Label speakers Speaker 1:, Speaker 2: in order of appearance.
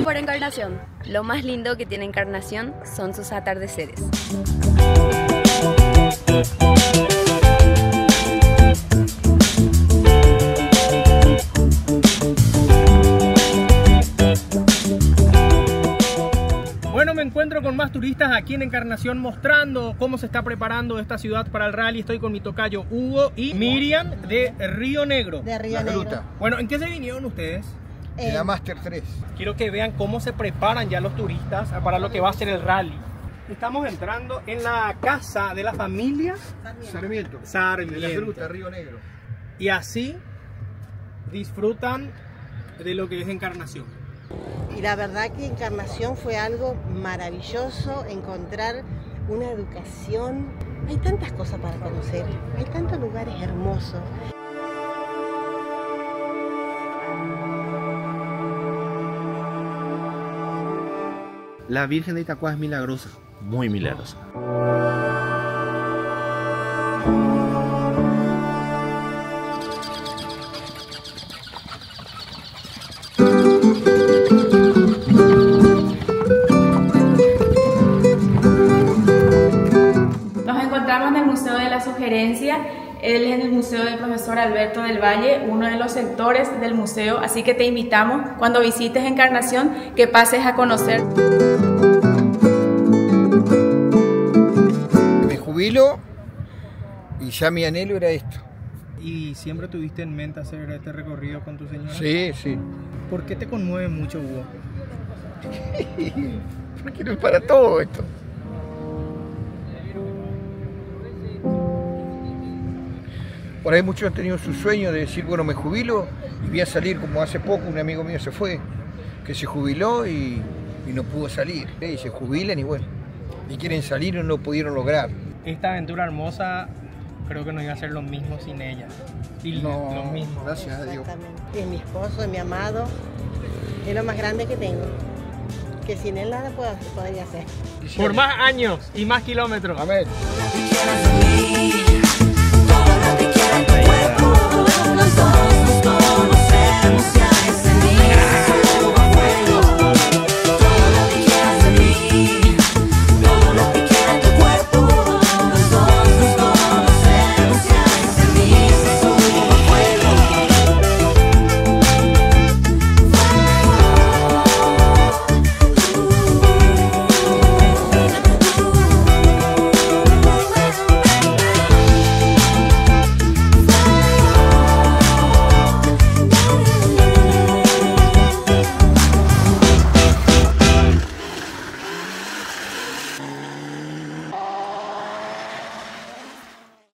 Speaker 1: por Encarnación. Lo más lindo que tiene Encarnación son sus atardeceres.
Speaker 2: Bueno, me encuentro con más turistas aquí en Encarnación mostrando cómo se está preparando esta ciudad para el rally. Estoy con mi tocayo Hugo y Miriam de Río Negro.
Speaker 3: De Río Negro.
Speaker 2: Bueno, ¿en qué se vinieron ustedes?
Speaker 4: En la Master 3.
Speaker 2: Quiero que vean cómo se preparan ya los turistas para lo que va a ser el rally. Estamos entrando en la casa de la familia
Speaker 4: Sarmiento.
Speaker 2: Sarmiento.
Speaker 4: De la Gruta, Río Negro.
Speaker 2: Y así disfrutan de lo que es Encarnación.
Speaker 3: Y la verdad que Encarnación fue algo maravilloso, encontrar una educación. Hay tantas cosas para conocer, hay tantos lugares hermosos.
Speaker 5: La Virgen de Itacuá es milagrosa, muy milagrosa.
Speaker 6: Nos encontramos en el Museo de la Sugerencia. Él es en el Museo del Profesor Alberto del Valle, uno de los sectores del museo, así que te invitamos cuando visites Encarnación que pases a conocer.
Speaker 4: Me jubilo y ya mi anhelo era esto.
Speaker 2: ¿Y siempre tuviste en mente hacer este recorrido con tu señora?
Speaker 4: Sí, sí.
Speaker 2: ¿Por qué te conmueve mucho, Hugo?
Speaker 4: Porque no es para todo esto. Por ahí muchos han tenido su sueño de decir, bueno, me jubilo y voy a salir, como hace poco un amigo mío se fue, que se jubiló y no pudo salir. Y se jubilan y bueno, y quieren salir y no lo pudieron lograr.
Speaker 2: Esta aventura hermosa creo que no iba a ser lo mismo sin ella. Y
Speaker 4: No,
Speaker 2: lo mismo.
Speaker 4: gracias a Dios.
Speaker 3: Exactamente. Es mi esposo, es mi amado, es lo más grande que tengo. Que sin él nada podría hacer.
Speaker 2: Por más años y más kilómetros.
Speaker 4: Amén.
Speaker 7: Todo lo que quiera tu cuerpo, los dos.